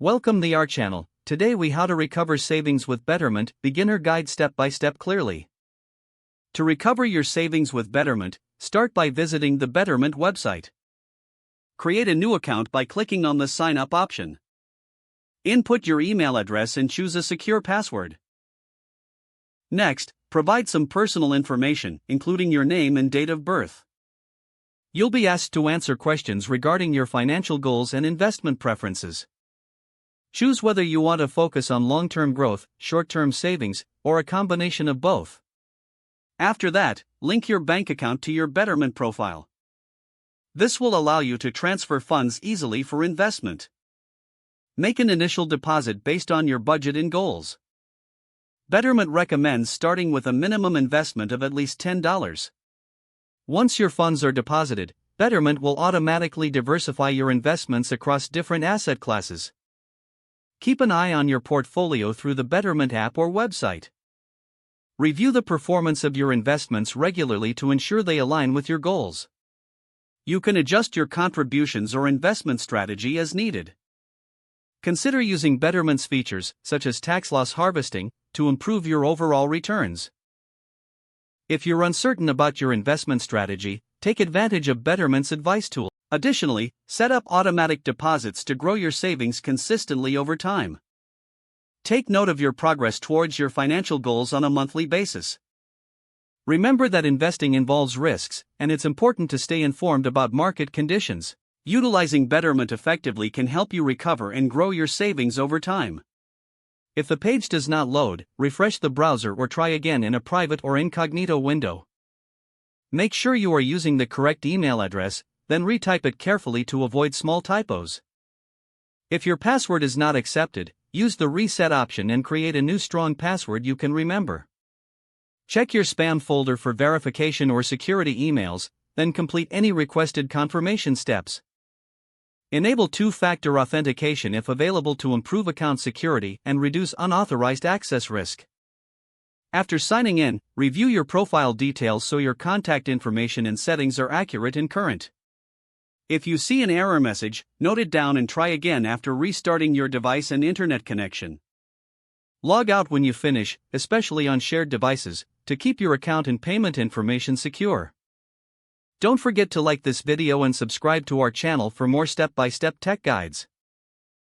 Welcome to our channel. Today we how to recover savings with Betterment, beginner guide step by step clearly. To recover your savings with Betterment, start by visiting the Betterment website. Create a new account by clicking on the sign up option. Input your email address and choose a secure password. Next, provide some personal information, including your name and date of birth. You'll be asked to answer questions regarding your financial goals and investment preferences. Choose whether you want to focus on long-term growth, short-term savings, or a combination of both. After that, link your bank account to your Betterment profile. This will allow you to transfer funds easily for investment. Make an initial deposit based on your budget and goals. Betterment recommends starting with a minimum investment of at least $10. Once your funds are deposited, Betterment will automatically diversify your investments across different asset classes. Keep an eye on your portfolio through the Betterment app or website. Review the performance of your investments regularly to ensure they align with your goals. You can adjust your contributions or investment strategy as needed. Consider using Betterment's features, such as tax loss harvesting, to improve your overall returns. If you're uncertain about your investment strategy, take advantage of Betterment's advice tool. Additionally, set up automatic deposits to grow your savings consistently over time. Take note of your progress towards your financial goals on a monthly basis. Remember that investing involves risks, and it's important to stay informed about market conditions. Utilizing Betterment effectively can help you recover and grow your savings over time. If the page does not load, refresh the browser or try again in a private or incognito window. Make sure you are using the correct email address, then retype it carefully to avoid small typos. If your password is not accepted, use the reset option and create a new strong password you can remember. Check your spam folder for verification or security emails, then complete any requested confirmation steps. Enable two-factor authentication if available to improve account security and reduce unauthorized access risk. After signing in, review your profile details so your contact information and settings are accurate and current. If you see an error message, note it down and try again after restarting your device and internet connection. Log out when you finish, especially on shared devices, to keep your account and payment information secure. Don't forget to like this video and subscribe to our channel for more step-by-step tech guides.